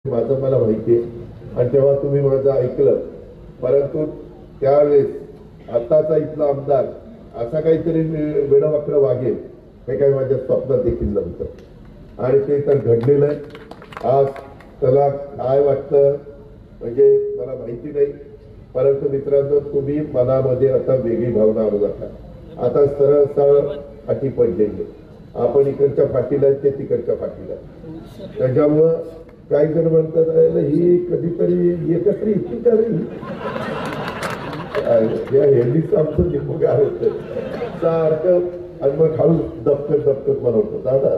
माझं मला माहिती आहे आणि तेव्हा तुम्ही माझं ऐकलं, परंतु त्यावेळेस आताचा इथला आमदार असा काहीतरी वेडावाकडं वागेल हे काही माझ्या स्वप्नात देखील नव्हतं आणि ते तर घडलेलं आहे. आज त्याला काय वाटतं म्हणजे मला माहिती नाही, परंतु मित्रांनो तुम्ही मनामध्ये आता वेगळी भावना आणू नका. आता सरळ सरळ पाठी पडलेली, आपण इकडच्या पाठीला आहे ते तिकडच्या पाठीला आहे. त्याच्यामुळं काही जण म्हणतात ही कधीतरी एकत्र येते का रे, या हेलीच आमचं निमुगार होतं सारखं आणि मग हळू दबकत दबकत बनवतो दादा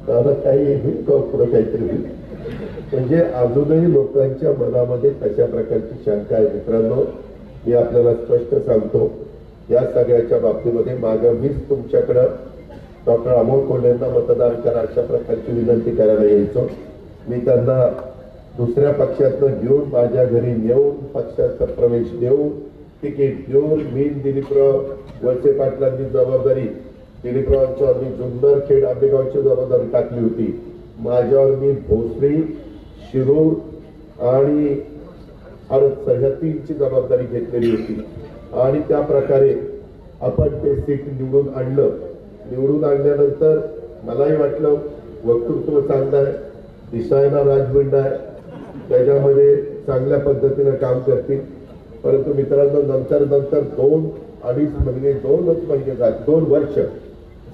दादा काही होईल का पुढं काहीतरी होईल. म्हणजे अजूनही लोकांच्या मनामध्ये तशा प्रकारची शंका आहे. मित्रांनो मी आपल्याला स्पष्ट सांगतो, या सगळ्याच्या बाबतीमध्ये मागं मीच तुमच्याकडं डॉक्टर अमोल कोल्हेंना मतदान करा अशा प्रकारची विनंती करायला यायचो. मी त्यांना दुसऱ्या पक्षातनं घेऊन माझ्या घरी नेऊन पक्षाचा प्रवेश देऊन तिकीट देऊन मी दिलीपराव वळसे पाटलांनी जबाबदारी दिलीपरावांच्या मी जुन्नर खेड आंबेगावची जबाबदारी टाकली होती. माझ्यावर मी भोसरी शिरूर आणि हडपसर ह्या तीनची जबाबदारी घेतलेली होती आणि त्या प्रकारे आपण ते सीट निवडून आणलं. निवडून आणल्यानंतर मलाही वाटलं वक्तृत्व चांगलं आहे, दिसायला राजबंड आहे, त्याच्यामध्ये चांगल्या पद्धतीनं काम करतील. परंतु मित्रांनो नंतर 2-2.5 महिने 2च महिने झाले, 2 वर्ष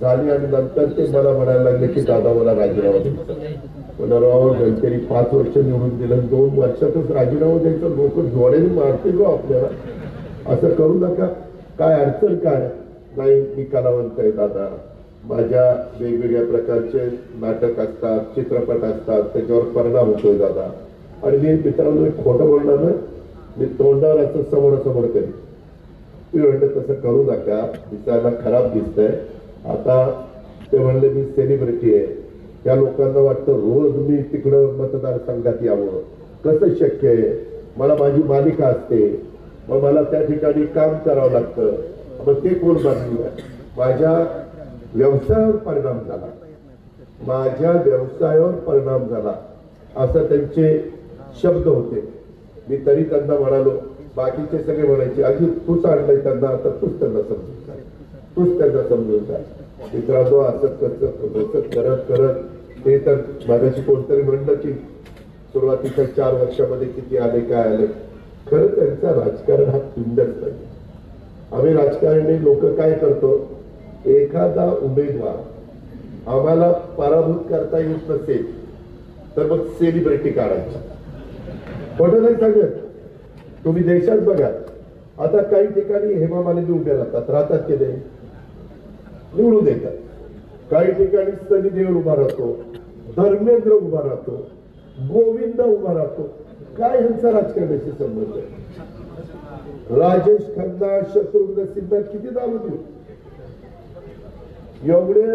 झाली आणि नंतर ते मला म्हणायला लागले की दादा मला राजीनामा द्यायचा. पुनराव गणतरी 5 वर्ष निवडून दिलं, 2 वर्षातच राजीनामा द्यायचं. लोक जोड्याने मारतील ग आपल्याला, असं करू नका. काय अडचण काय नाही, मी कलावंत आहे दादा, माझ्या वेगवेगळ्या प्रकारचे नाटक असतात, चित्रपट असतात, त्याच्यावर परिणाम होतोय दादा. आणि मी मित्रांनो खोटं बोलणार ना, मी तोंडावर असं समोरासमोर करेन. मी म्हणलं तसं करू नका, दिसायला खराब दिसतंय. आता ते म्हणले मी सेलिब्रिटी आहे, त्या लोकांना वाटतं रोज मी तिकडं मतदारसंघात यावं, कसं शक्य आहे. मला माझी मालिका असते, मग मला त्या ठिकाणी काम करावं लागतं. मग ते कोण बांधलं, माझ्या व्यवसायावर परिणाम झाला, माझ्या व्यवसायावर परिणाम झाला असं त्यांचे शब्द होते. मी तरी त्यांना म्हणालो, बाकीचे सगळे म्हणायचे अगदी तूच आणलंय त्यांना, आता तूच त्यांना समजून सांग, तूच त्यांना समजून सांग. मित्रांनो असं करत करत ते तर माझ्याशी कोणतरी म्हणलं की सुरुवातीच्या 4 वर्षामध्ये किती आले काय आले. खरं त्यांचा राजकारण हा पिंडच नाही. आम्ही राजकारणी लोक काय करतो, एखादा उमेदवार आम्हाला पराभूत करता येत नसेल तर मग सेलिब्रिटी काढायची. खोटं नाही सांगत, तुम्ही देशात बघा आता काही ठिकाणी हेमा मालिनी उभे राहतात की नाही, निवडून येतात. काही ठिकाणी सनी देओल उभा राहतो, धर्मेंद्र उभा राहतो, गोविंद उभा राहतो. काय ह्यांचा राजकारणाशी संबंध आहे. राजेश खन्ना, शत्रुघ्न सिन्हा किती नाव देऊ, एवढे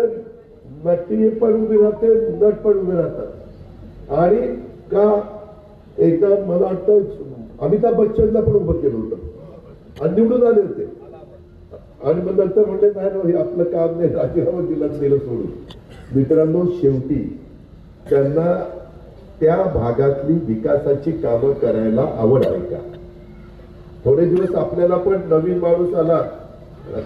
नटी पण उभी राहते, नट पण उभे राहतात. आणि का एकदा मला वाटतं अमिताभ बच्चनला पण उभं केलं होतं आणि निवडून आले होते. आणि मग नंतर म्हणले नाही आपलं काम नाही, राजीनामा दिलं सोडून. मित्रांनो शेवटी त्यांना त्या भागातली विकासाची कामं करायला आवड आहे का. थोडे दिवस आपल्याला पण नवीन माणूस आला,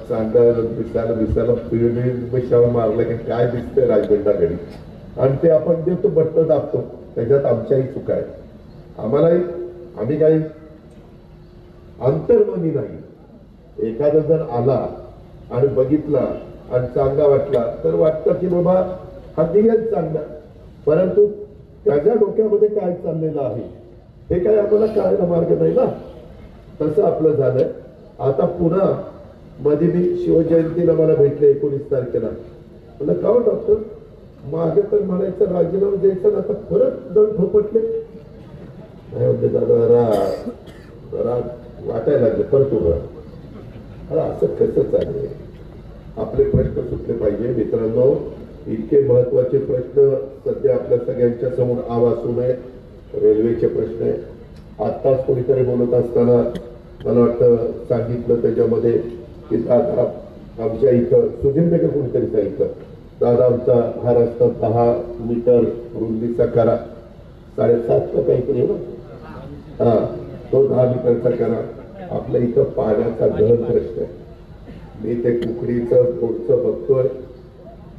चांगलं दिसायला पिढी मारलं की काय दिसतंय राजगंडाकडे, आणि ते आपण देतो बट्ट दाबतो. त्याच्यात आमच्याही चुका आहे. आम्ही काही अंतर्मनी नाही. एखादा जर आला आणि बघितला आणि चांगला वाटला तर वाटतं की बाबा हा दिगंज चांगला, परंतु त्याच्या डोक्यामध्ये काय चाललेलं आहे हे काय आम्हाला कळायला मार्ग नाही ना. तसं आपलं झालंय. आता पुन्हा मध्ये मी शिवजयंतीला मला भेटले 19 तारखेला. म्हणलं का डॉक्टर, मागे तर म्हणायचं राजीनामा द्यायचं, आता परत दंड थोपटले. नाही म्हणते दादा जरा वाटायला लागले परत उभं. असं कसं चालेल. आपले प्रश्न सुटले पाहिजे. मित्रांनो इतके महत्वाचे प्रश्न सध्या आपल्या सगळ्यांच्या समोर आवासून आहेत. रेल्वेचे प्रश्न आहे. आत्ताच कोणीतरी बोलत असताना मला वाटतं सांगितलं त्याच्यामध्ये की दादा आमच्या इथं सुजिंदकर कोणीतरी सांगितलं, दादा आमचा हा रस्ता 10 मीटर रुंदीचा करा. 7.5 का काहीतरी ना, हा तो 10 मीटरचा करा. आपल्या इथं पाण्याचा गहन प्रश्न आहे. मी ते कुकडीचं पोटचं बघतोय,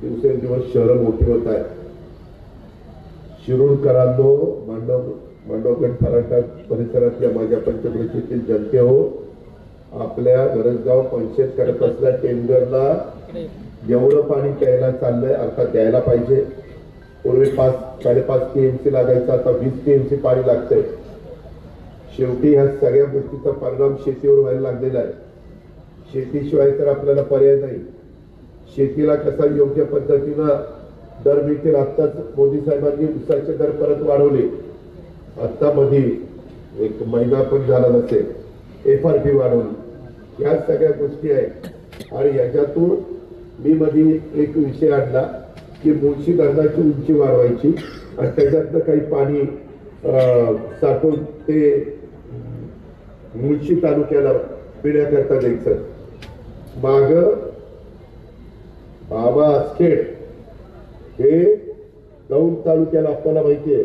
दिवसेंदिवस शहरं मोठी होत आहेत. शिरूरकरांनो, मांडवगड फराटा परिसरातल्या माझ्या पंचक्रोशीतील जनते हो, आपल्या वरसगाव पंचायत करत असल्या टेंडरला एवढं पाणी प्यायला चाललंय, अर्थात द्यायला पाहिजे. पूर्वी 5-5.5 TMC लागायचं, आता 20 TMC पाणी लागतंय. शेवटी ह्या सगळ्या गोष्टीचा परिणाम शेतीवर व्हायला लागलेला आहे. शेतीशिवाय तर आपल्याला पर्याय नाही. शेतीला कसा योग्य पद्धतीनं दर मिळतील. आत्ताच मोदी साहेबांनी ऊसाचे दर परत वाढवले. आत्ता मध्ये 1 महिना पण झाला नसेल, FRP वाढवली. या सगळ्या गोष्टी आहेत. आणि याच्यातून मी मध्ये एक विषय आणला की मुळशी धरणाची उंची वाढवायची आणि त्याच्यातनं काही पाणी साठवून ते मुळशी तालुक्याला पिण्याकरता द्यायचं. माग बाबा आस्खेड हे दौंड तालुक्याला, आपल्याला माहितीये,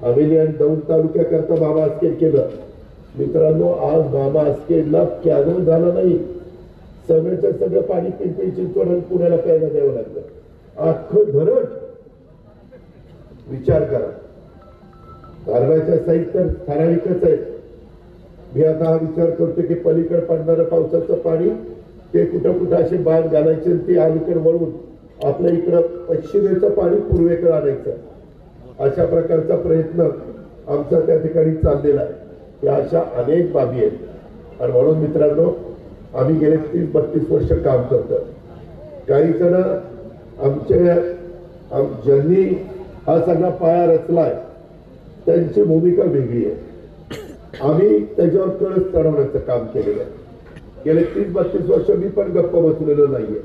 हवेली आणि दौंड तालुक्याकरता बाबा आस्खेड केलं. मित्रांनो, आज बाबा आस्खेडला कॅनल झाला नाही, सगळ्याचं सगळं पाणी पिंपरी चिंचवड आणि पुण्याला प्यायला द्यावं लागलं. अख्खं धरण विचार करा. धरणाच्या साईड तर ठराविकच आहे. मी आता हा विचार करतो की पलीकडे पडणारं पावसाचं पाणी ते कुठं कुठं असे बांध घालायचे आणि ते अलीकडे वळून आपल्या इकडं पश्चिमेचं पाणी पूर्वेकडे आणायचं. अशा प्रकारचा प्रयत्न आमचा त्या ठिकाणी चाललेला आहे. या अशा अनेक बाबी आहेत. आणि म्हणून मित्रांनो, आम्ही गेले 30-32 वर्ष काम करतो. काही जण ज्यांनी हा सगळा पाया रचलाय त्यांची भूमिका वेगळी आहे. आम्ही त्याच्यावर कळस चढवण्याचं काम केलेलं आहे. गेले 30-32 वर्ष मी पण गप्प बसलेलो नाहीये.